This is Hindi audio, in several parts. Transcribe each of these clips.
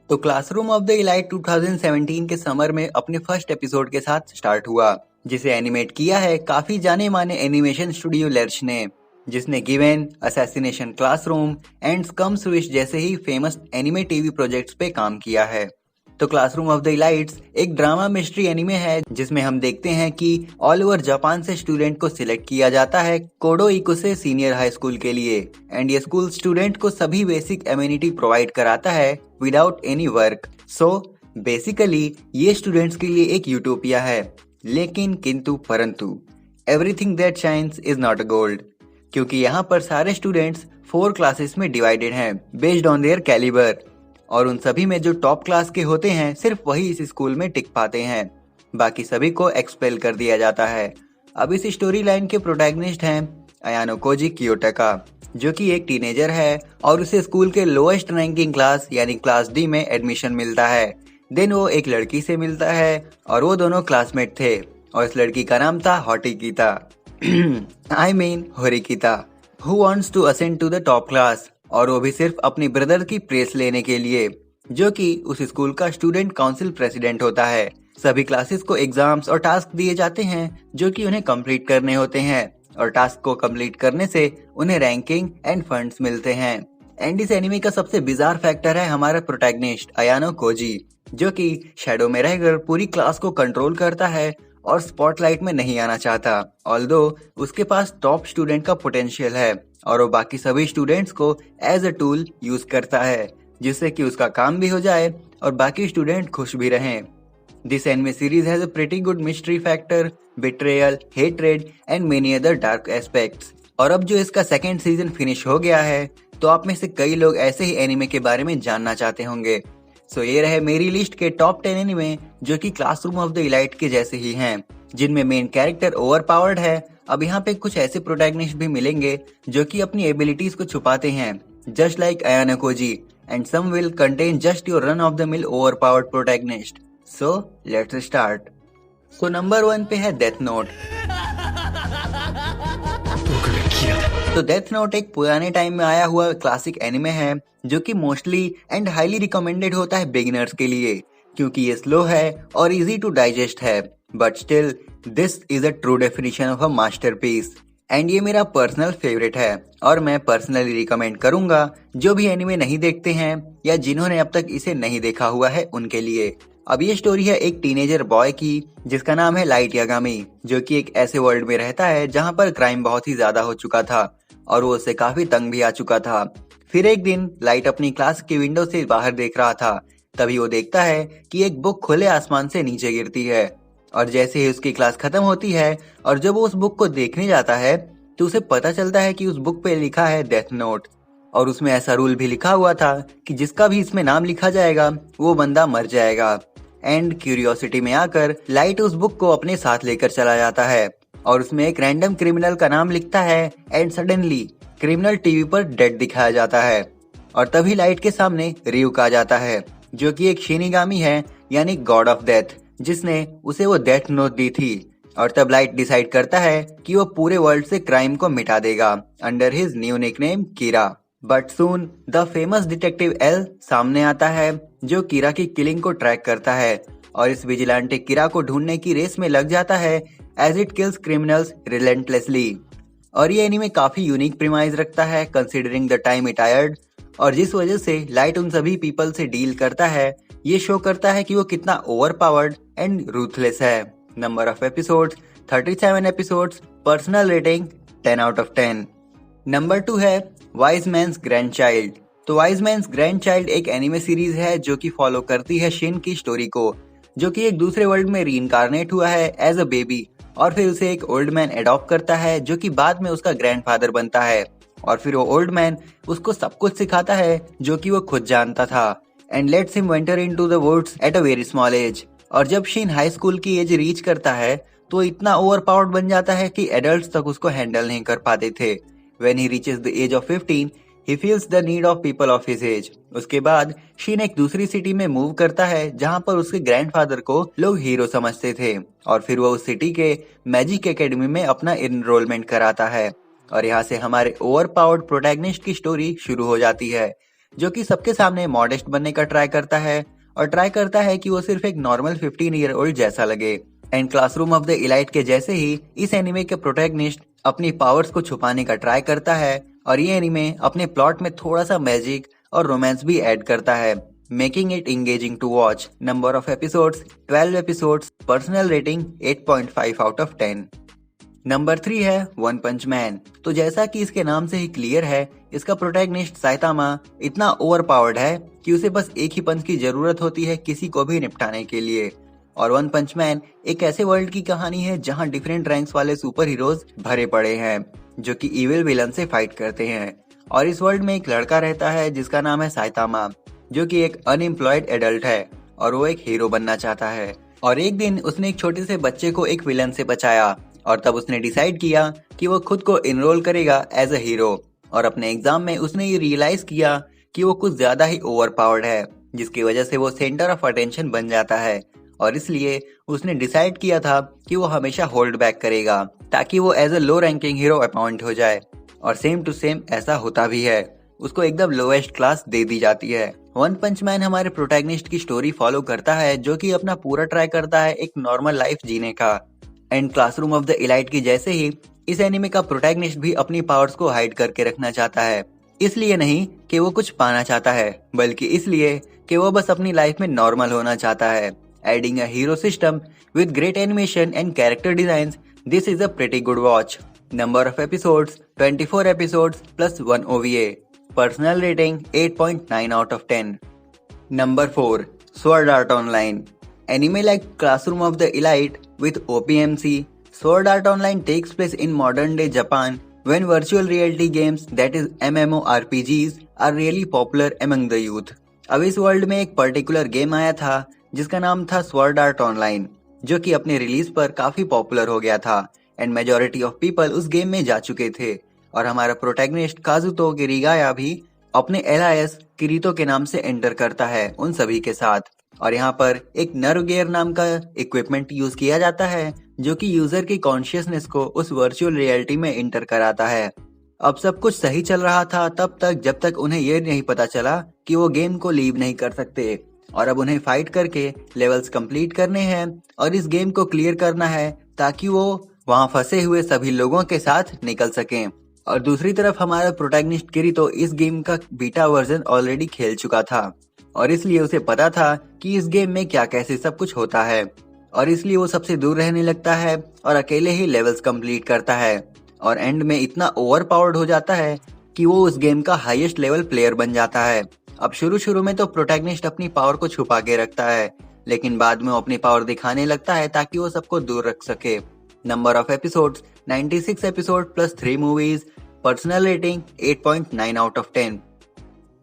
तो क्लासरूम ऑफ द इलाइट 2017 के समर में अपने फर्स्ट एपिसोड के साथ स्टार्ट हुआ, जिसे एनिमेट किया है काफी जाने माने एनिमेशन स्टूडियो लर्च ने, जिसने given, assassination classroom and scum swish जैसे ही फेमस एनिमे टीवी प्रोजेक्ट्स पे काम किया है। तो क्लासरूम ऑफ द इलाइट्स एक ड्रामा मिस्ट्री एनिमे है जिसमें हम देखते हैं कि ऑल ओवर जापान से स्टूडेंट को सिलेक्ट किया जाता है कोडो इकुसे सीनियर हाई स्कूल के लिए, एंड ये स्कूल स्टूडेंट को सभी बेसिक एम्यूनिटी प्रोवाइड कराता है without any work. So basically ये स्टूडेंट्स के लिए एक यूटोपिया है, लेकिन किंतु परंतु everything that shines is not gold, क्योंकि यहाँ पर सारे स्टूडेंट्स 4 क्लासेस में डिवाइडेड हैं बेस्ड ऑन देयर कैलिबर, और उन सभी में जो टॉप क्लास के होते हैं सिर्फ वही इस स्कूल में टिक पाते हैं, बाकी सभी को एक्सपेल कर दिया जाता है। अब इस स्टोरी लाइन के प्रोटैगनिस्ट हैं अयानो कोजी कियोटका, जो कि एक टीनेजर है और उसे स्कूल के लोएस्ट रैंकिंग क्लास यानी क्लास डी में एडमिशन मिलता है। देन वो एक लड़की से मिलता है और वो दोनों क्लासमेट थे, और इस लड़की का नाम था Hotikita I mean Horikita, who wants to ascend to the top class, और वो भी सिर्फ अपनी ब्रदर की प्रेस लेने के लिए, जो कि उस स्कूल का स्टूडेंट काउंसिल प्रेसिडेंट होता है। सभी क्लासेस को एग्जाम्स और टास्क दिए जाते हैं जो कि उन्हें कंप्लीट करने होते हैं, और टास्क को कंप्लीट करने से उन्हें रैंकिंग एंड फंड्स मिलते हैं। एंड इस एनिमे का सबसे बिजार फैक्टर है हमारा प्रोटैगनिस्ट अयानो कोजी, जो कि शैडो में रहकर पूरी क्लास को कंट्रोल करता है और स्पॉटलाइट में नहीं आना चाहता, ऑल्दो उसके पास टॉप स्टूडेंट का पोटेंशियल है, और वो बाकी सभी स्टूडेंट्स को एज अ टूल यूज करता है, जिससे कि उसका काम भी हो जाए और बाकी स्टूडेंट खुश भी रहें। This anime series has a pretty good mystery factor, betrayal, hatred and many other dark aspects. और अब जो इसका सेकेंड सीजन फिनिश हो गया है, तो आप में से कई लोग ऐसे ही एनिमे के बारे में जानना चाहते होंगे। सो ये रहे मेरी लिस्ट के टॉप 10 एनिमे जो कि क्लासरूम ऑफ द इलाइट के जैसे ही हैं, जिनमें मेन कैरेक्टर ओवर पावर्ड है। अब यहाँ पे कुछ ऐसे प्रोटैगनिस्ट भी मिलेंगे जो कि अपनी एबिलिटीज को छुपाते हैं, just like Ayanokoji, and some will contain just your run of the mill overpowered protagonist. So let's start. So number 1 पे है डेथ नोट। तो डेथ नोट एक पुराने टाइम में आया हुआ क्लासिक एनिमे है जो कि मोस्टली एंड हाईली रिकमेंडेड होता है बिगिनर्स के लिए, क्योंकि ये स्लो है और इजी टू डाइजेस्ट है, but still this is a true definition of a masterpiece. And ये मेरा पर्सनल फेवरेट है और मैं पर्सनली रिकमेंड करूंगा जो भी एनिमे नहीं देखते हैं या जिन्होंने अब तक इसे नहीं देखा हुआ है उनके लिए। अब ये स्टोरी है एक टीनेजर बॉय की जिसका नाम है लाइट यागामी, जो कि एक ऐसे वर्ल्ड में रहता है जहां पर क्राइम बहुत ही ज्यादा हो चुका था और वो उससे काफी तंग भी आ चुका था। फिर एक दिन लाइट अपनी क्लास के विंडो से बाहर देख रहा था, तभी वो देखता है कि एक बुक खुले आसमान से नीचे गिरती है, और जैसे ही उसकी क्लास खत्म होती है और जब वो उस बुक को देखने जाता है तो उसे पता चलता है कि उस बुक पे लिखा है डेथ नोट, और उसमें ऐसा रूल भी लिखा हुआ था कि जिसका भी इसमें नाम लिखा जाएगा वो बंदा मर जाएगा। एंड क्यूरियोसिटी में आकर लाइट उस बुक को अपने साथ लेकर चला जाता है और उसमें एक रैंडम क्रिमिनल का नाम लिखता है, एंड सडनली क्रिमिनल टीवी पर डेड दिखाया जाता है, और तभी लाइट के सामने रियुक आ जाता है, जो कि एक शिनिगामी है यानी गॉड ऑफ डेथ, जिसने उसे वो डेथ नोट दी थी। और तब लाइट डिसाइड करता है कि वो पूरे वर्ल्ड से क्राइम को मिटा देगा under his new nickname Kira. But soon the famous detective L सामने आता है, जो कीरा की किलिंग को ट्रैक करता है और इस विजिलेंटे कीरा को ढूंढने की रेस में लग जाता है as it kills criminals relentlessly. और ये एनीमे काफी यूनिक प्रीमाइज रखता है considering the time it aired, और जिस वजह से लाइट उन सभी पीपल से डील करता है ये शो करता है कि वो कितना ओवर पावर्ड एंड रूथलेस है। Number of episodes 37 episodes, personal rating 10 out of 10। Number 2 है वाइज मैन्स ग्रैंडचाइल्ड। तो वाइज मैन्स ग्रैंडचाइल्ड एक एनिमे सीरीज है जो कि फॉलो करती है शिन की स्टोरी को, जो कि एक दूसरे वर्ल्ड में रीइंकारनेट हुआ है एज अ बेबी, और फिर उसे एक ओल्ड मैन एडॉप्ट करता है जो कि बाद में उसका ग्रैंडफादर बनता है, और फिर वो ओल्ड मैन उसको सब कुछ सिखाता है जो कि वो खुद जानता था, and lets him wander into the woods at a very small age. और जब शिन हाई स्कूल की एज रीच करता है तो इतना ओवर पावर्ड बन जाता है कि एडल्ट्स तक उसको हैंडल नहीं कर पाते थे। When he reaches the age of 15 he feels the need of people of his age. उसके बाद शिन एक दूसरी सिटी में मूव करता है जहां पर उसके ग्रैंडफादर को लोग हीरो समझते थे, और फिर वो उस सिटी के मैजिक एकेडमी में अपना एनरोलमेंट कराता है, और यहाँ से हमारे ओवर पावर्ड प्रोटैगनिस्ट की स्टोरी शुरू हो जाती है, जो कि सबके सामने मॉडेस्ट बनने का ट्राई करता है और ट्राई करता है कि वो सिर्फ एक नॉर्मल 15-year-old जैसा लगे। And classroom of the elite के जैसे ही इस एनिमे के प्रोटैगनिस्ट अपनी पावर्स को छुपाने का ट्राई करता है और ये एनिमे अपने प्लॉट में थोड़ा सा मैजिक और रोमांस भी ऐड करता है, making it engaging to watch. Number of episodes 12 episodes, personal rating 8.5 out of 10। Number 3 है वन पंच मैन। तो जैसा कि इसके नाम से ही क्लियर है, इसका प्रोटैगनिस्ट साइतामा इतना ओवरपावर्ड है कि उसे बस एक ही पंच की जरूरत होती है किसी को भी निपटाने के लिए। और वन पंच मैन एक ऐसे वर्ल्ड की कहानी है जहां डिफरेंट रैंक्स वाले सुपर हीरोज भरे पड़े हैं जो कि इविल विलन से फाइट करते हैं। और इस वर्ल्ड में एक लड़का रहता है जिसका नाम है साइतामा, जो कि एक अनएम्प्लॉयड एडल्ट है और वो एक हीरो बनना चाहता है। और एक दिन उसने एक छोटे से बच्चे को एक विलन से बचाया और तब उसने डिसाइड किया कि वो खुद को इनरोल करेगा एज अ हीरो। और अपने एग्जाम में उसने ये रियलाइज किया कि वो कुछ ज्यादा ही ओवरपावर्ड है, जिसकी वजह से वो सेंटर ऑफ अटेंशन बन जाता है। और इसलिए उसने डिसाइड किया था कि वो हमेशा होल्ड बैक करेगा ताकि वो as a low ranking hero appoint हो जाए। और सेम टू सेम ऐसा होता भी है, उसको एकदम लोएस्ट क्लास दे दी जाती है। वन पंच मैन हमारे प्रोटैगनिस्ट की स्टोरी फॉलो करता है जो कि अपना पूरा ट्राई करता है एक नॉर्मल लाइफ जीने का। And classroom of the elite की जैसे ही इस एनिमे का प्रोटैगनिस्ट भी अपनी पावर्स को हाइड करके रखना चाहता है, इसलिए नहीं कि वो कुछ पाना चाहता है, बल्कि इसलिए कि वो बस अपनी लाइफ में नॉर्मल होना चाहता है। Adding a hero system with great animation and character designs, this is a pretty good watch. Number of episodes 24 episodes plus 1 OVA. Personal rating 8.9 out of 10. Number 4 Sword Art Online. Anime like Classroom of the Elite with OPMC, Sword Art Online takes place in modern day Japan when virtual reality games, that is MMORPGs, are really popular among the youth. अब इस वर्ल्ड में एक पर्टिकुलर गेम आया था जिसका नाम था स्वॉर्ड आर्ट ऑनलाइन, जो कि अपने रिलीज पर काफी पॉपुलर हो गया था एंड मेजॉरिटी ऑफ पीपल उस गेम में जा चुके थे। और हमारा प्रोटैगनिस्ट काजुतो किरीगाया भी अपने एलायस किरीतो के नाम से एंटर करता है उन सभी के साथ। और यहाँ पर एक नर्व गियर नाम का इक्विपमेंट यूज किया जाता है जो कि यूजर की कॉन्शियसनेस को उस वर्चुअल रियलिटी में एंटर कराता है। अब सब कुछ सही चल रहा था तब तक जब तक उन्हें ये नहीं पता चला कि वो गेम को लीव नहीं कर सकते और अब उन्हें फाइट करके लेवल्स कंप्लीट करने हैं और इस गेम को क्लियर करना है ताकि वो वहां फंसे हुए सभी लोगों के साथ निकल सकें। और दूसरी तरफ हमारा प्रोटैगनिस्ट किरीतो इस गेम का बीटा वर्जन ऑलरेडी खेल चुका था और इसलिए उसे पता था कि इस गेम में क्या कैसे सब कुछ होता है और इसलिए वो सबसे दूर रहने लगता है और अकेले ही लेवल्स कंप्लीट करता है और एंड में इतना ओवरपावर्ड हो जाता है कि वो उस गेम का हाईएस्ट लेवल प्लेयर बन जाता है। अब शुरू में तो प्रोटैगनिस्ट अपनी पावर को छुपा के रखता है, लेकिन बाद में वो अपनी पावर दिखाने लगता है ताकि वो सबको दूर रख सके। Number of episodes 96 episode plus 3 movies, personal rating 8.9 out of 10।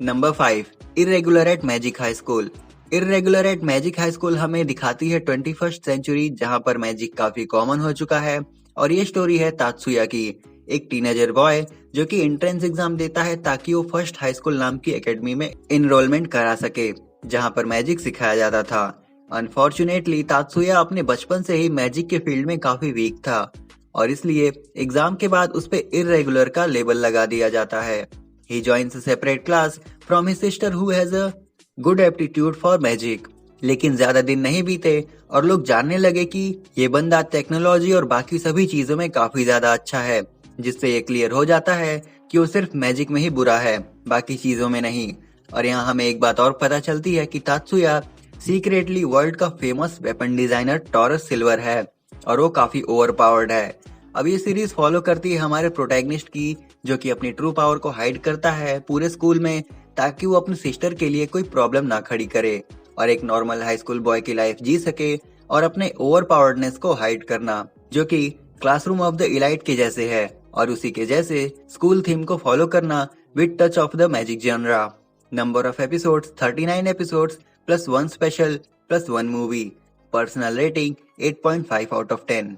Number 5 irregular at magic high school. Irregular at magic high school हमें दिखाती है 21st सेंचुरी जहां पर मैजिक काफी कॉमन हो चुका है और ये स्टोरी है तात्सुया की, एक टीनेजर बॉय जो कि एंट्रेंस एग्जाम देता है ताकि वो फर्स्ट हाई स्कूल नाम की एकेडमी में इनरोलमेंट करा सके जहां पर मैजिक सिखाया जाता था। अनफॉर्चुनेटली तात्सुया अपने बचपन से ही मैजिक के फील्ड में काफी वीक था और इसलिए एग्जाम के बाद उस पे इर्रेगुलर का लेबल लगा दिया जाता है। He joins a separate class from his sister who has a good aptitude for magic. लेकिन ज्यादा दिन नहीं बीते और लोग जानने लगे कि ये बंदा टेक्नोलॉजी और बाकी सभी चीजों में काफी ज्यादा अच्छा है, जिससे ये क्लियर हो जाता है कि वो सिर्फ मैजिक में ही बुरा है, बाकी चीजों में नहीं। और यहाँ हमें एक बात और पता चलती है कि तात्सुया सीक्रेटली वर्ल्ड का famous weapon designer taurus silver है और वो काफी ओवरपावर्ड है। अब ये सीरीज फॉलो करती है हमारे प्रोटैगनिस्ट की, जो कि अपनी ट्रू पावर को हाइड करता है पूरे स्कूल में ताकि वो अपनी सिस्टर के लिए कोई प्रॉब्लम ना खड़ी करे और एक नॉर्मल हाई स्कूल बॉय की लाइफ जी सके और अपने ओवरपावर्डनेस को हाइड करना, जो कि क्लासरूम ऑफ द इलाइट के जैसे है और उसी के जैसे स्कूल थीम को फॉलो करना with touch of the magic genre. Number of episodes 39 episodes plus 1 special plus 1 movie, personal rating 8.5 out of 10।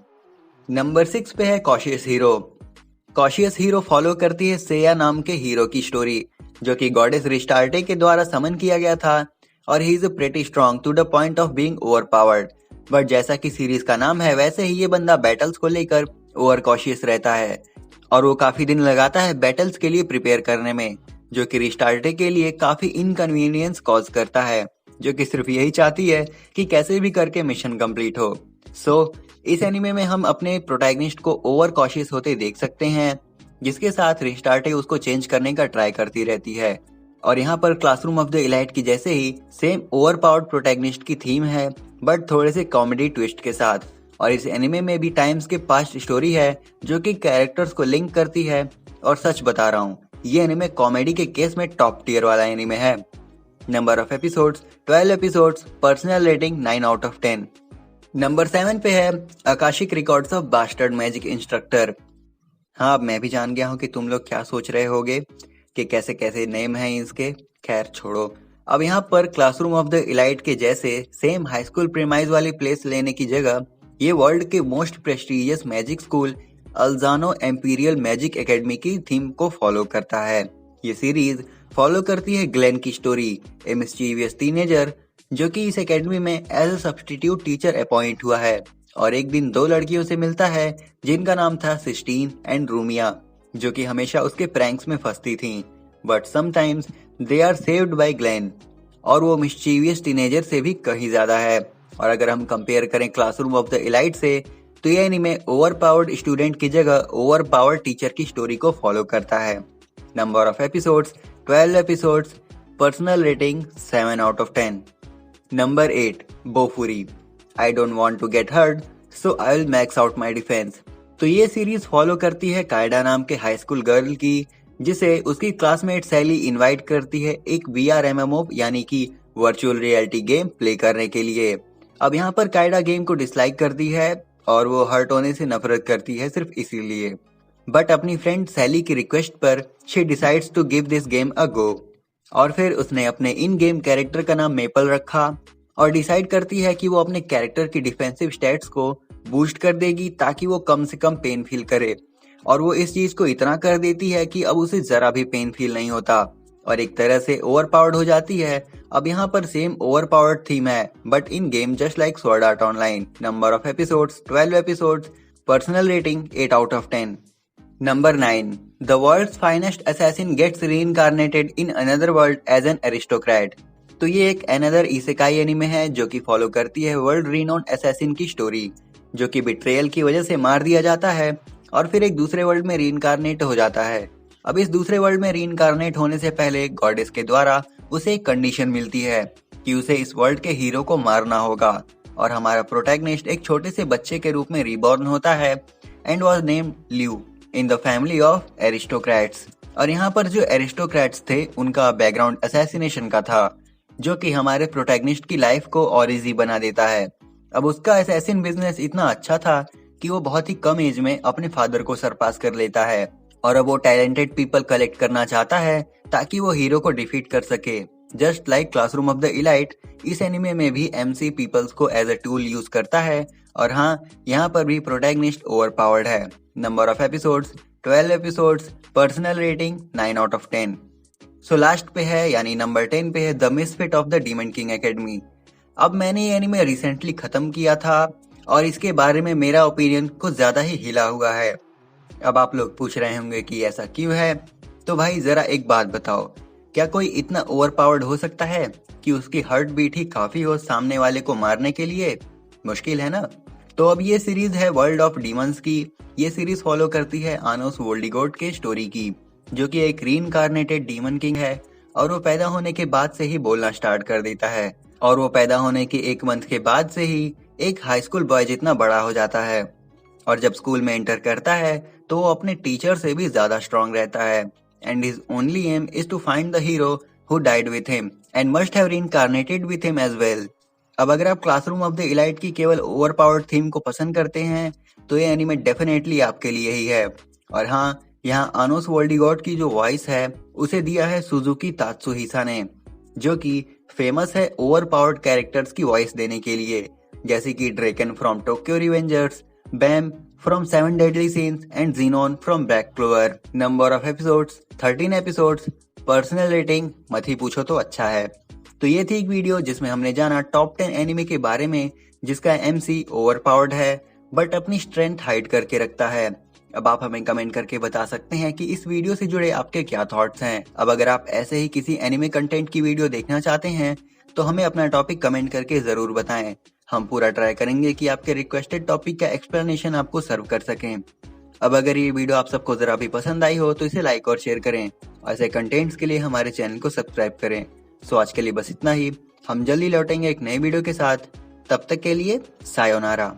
Number 6 पे है cautious hero. Cautious hero follow करती है सेया नाम के हीरो की स्टोरी, जो कि गॉडेस रिस्टार्टे के द्वारा समन किया गया था और he is pretty strong to the point of being overpowered. But जैसा कि सीरीज का नाम है वैसे ही ये बंदा बैटल्स को लेकर ओवर कॉशियस रहता है और वो काफी दिन लगाता है बैटल्स के लिए प्रिपेयर करने में, जो कि रिस्टार्टे के लिए काफी इनकन्वीनियंस कॉज करता है, जो कि सिर्फ यही चाहती है कि कैसे भी करके मिशन कंप्लीट हो। इस एनिमे में हम अपने प्रोटैगनिस्ट को ओवर कॉशियस होते देख सकते हैं, जिसके साथ रिस्टार्टे उसको चेंज करने का ट्राई करती रहती है। और यहाँ पर क्लासरूम ऑफ द इलाइट की जैसे ही सेम ओवर पावर्ड प्रोटैगनिस्ट की थीम है, बट थोड़े से कॉमेडी ट्विस्ट के साथ। और इस एनिमे में भी टाइम्स के पास्ट स्टोरी है जो कि कैरेक्टर्स को लिंक करती है। और सच बता रहा हूँ, ये एनिमे कॉमेडी के केस में टॉप टियर वाला एनिमे है। Number of episodes 12 episodes, personal rating 9 out of 10। Number 7 पे है Akashic records of bastard magic instructor. हाँ, अब मैं भी जान गया हूँ कि तुम लोग क्या सोच रहे होगे कि कैसे कैसे नेम है इसके। खैर छोड़ो। अब यहाँ पर क्लासरूम ऑफ द इलाइट के जैसे सेम हाई स्कूल प्रीमाइज वाली प्लेस लेने की जगह ये वर्ल्ड के most prestigious magic school Alzano imperial magic academy की थीम को फॉलो करता है। ये सीरीज फॉलो करती है ग्लेन की स्टोरी, ए मिस्चीवियस टीनेजर जो कि इस एकेडमी में as a substitute teacher appoint हुआ है और एक दिन दो लड़कियों से मिलता है जिनका नाम था सिस्टीन एंड रूमिया, जो कि हमेशा उसके प्रैंक्स में फंसती थीं, but sometimes they are saved by Glenn. और वो मिस्चीवियस टीनेजर से भी कहीं ज्यादा है। और अगर हम कंपेयर करें क्लासरूम ऑफ द इलाइट से, तो ये एनीमे ओवर पावर्ड स्टूडेंट की जगह ओवर पावर्ड टीचर की स्टोरी को फॉलो करता है। Number of episodes 12 episodes, personal rating 7 out of 10। Number 8 Bofuri. I don't want to get hurt so I will max out my defence. तो ये सीरीज फॉलो करती है कायडा नाम के हाई स्कूल गर्ल की, जिसे उसकी क्लासमेट सैली इनवाइट करती है एक VR MMO यानी कि वर्चुअल रियलिटी गेम प्ले करने के लिए। अब यहाँ पर कायडा गेम को डिसलाइक करती है और वो हर्ट होने से नफरत करती है सिर्फ इसीलिए। बट अपनी फ्रेंड सैली की रिक्वेस्ट पर she decides to give this game a go. और फिर उसने अपने इन गेम कैरेक्टर का नाम मेपल रखा और डिसाइड करती है कि वो अपने कैरेक्टर की डिफेंसिव स्टैट्स को बूस्ट कर देगी ताकि वो कम से कम पेन फील करे। और वो इस चीज को इतना कर देती है कि अब उसे जरा भी पेन फील नहीं होता और एक तरह से ओवर पावर्ड हो जाती है। अब यहाँ पर सेम ओवर पावर्ड थीम है, but in game just like sword art online. Number of episodes 12 episodes, personal rating 8 out of 10। Number 9 the world's finest assassin gets reincarnated in another world as an aristocrat. तो ये एक अनदर इसेकाई एनीमे है जो कि फॉलो करती है वर्ल्ड रीनोन असैसिन की स्टोरी, जो कि बिट्रेयल की वजह से मार दिया जाता है और फिर एक दूसरे वर्ल्ड में रीइंकार्नेट हो जाता है। अब इस दूसरे वर्ल्ड में रीइंकार्नेट होने से पहले गॉडेस के द्वारा उसे एक कंडीशन मिलती है कि उसे इस वर्ल्ड के हीरो को मारना होगा। और हमारा प्रोटैगनिस्ट एक छोटे से बच्चे के रूप में रीबॉर्न होता है and was named Lugh in the family of aristocrats. और यहाँ पर जो एरिस्टोक्रेट्स थे उनका बैकग्राउंड असैसिनेशन का था, जो कि हमारे प्रोटैगनिस्ट की लाइफ को और इजी बना देता है। अब उसका असैसिन बिजनेस इतना अच्छा था कि वो बहुत ही कम एज में अपने फादर को सरपास कर लेता है और अब वो टैलेंटेड पीपल कलेक्ट करना चाहता है ताकि वो हीरो को डिफीट कर सके। Just like classroom of the elite, इस एनिमे में भी MC पीपल्स को एज अ टूल यूज करता है। और हाँ, यहाँ पर भी प्रोटैगनिस्ट ओवर पावर्ड है। Number of episodes 12 episodes, personal rating 9 out of 10। So last पे है यानी नंबर 10 पे है the misfit of the demon king academy. अब मैंने ये एनिमे रिसेंटली खत्म किया था और इसके बारे में मेरा ओपिनियन कुछ ज्यादा ही हिला हुआ है। अब आप लोग पूछ रहे होंगे कि ऐसा क्यों है, तो भाई जरा एक बात बताओ, क्या कोई इतना ओवर पावर्ड हो सकता है कि उसकी हार्ट बीट ही काफी हो सामने वाले को मारने के लिए? मुश्किल है ना। तो अब ये सीरीज है वर्ल्ड ऑफ डीमंस की। ये सीरीज फॉलो करती है आनोस वोल्डिगोट के स्टोरी की, जो कि एक रीइंकार्नेटेड डीमन किंग है और वो पैदा होने के बाद से ही बोलना स्टार्ट कर देता है। और वो पैदा होने के 1 मंथ के बाद से ही एक हाई स्कूल बॉय जितना बड़ा हो जाता है। और जब स्कूल में एंटर करता है तो वो अपने टीचर से भी ज्यादा स्ट्रांग रहता है and his only aim is to find the hero who died with him and must have reincarnated with him as well. अब अगर आप क्लासरूम ऑफ द इलाइट की केवल ओवर पावर्ड थीम को पसंद करते हैं तो ये एनीमे डेफिनेटली आपके लिए ही है। और हाँ, यहाँ आनोस वोल्डिगोट की जो वॉइस है उसे दिया है सुजुकी तात्सुहिसा ने, जो कि फेमस है ओवर पावर्ड कैरेक्टर्स की वॉइस देने के लिए, जैसे कि Draken from Tokyo Revengers, Ban from 7 deadly sins and Zenon from Black Clover. Number of episodes 13 episodes, personal rating मत ही पूछो तो अच्छा है। तो ये थी एक वीडियो जिसमें हमने जाना टॉप 10 एनिमे के बारे में जिसका MC ओवर पावर्ड है बट अपनी स्ट्रेंथ हाइड करके रखता है। अब आप हमें कमेंट करके बता सकते हैं कि इस वीडियो से जुड़े आपके क्या थॉट्स हैं। अब अगर आप ऐसे ही किसी एनिमे कंटेंट की वीडियो देखना चाहते हैं तो हमें अपना टॉपिक कमेंट करके जरूर बताएं। हम पूरा ट्राई करेंगे कि आपके रिक्वेस्टेड टॉपिक का एक्सप्लेनेशन आपको सर्व कर सकें। अब अगर ये वीडियो आप सबको जरा भी पसंद आई हो तो इसे लाइक और शेयर करें। ऐसे कंटेंट्स के लिए हमारे चैनल को सब्सक्राइब करें। सो आज के लिए बस इतना ही। हम जल्दी लौटेंगे एक नए वीडियो के साथ। तब तक के लिए सायोनारा।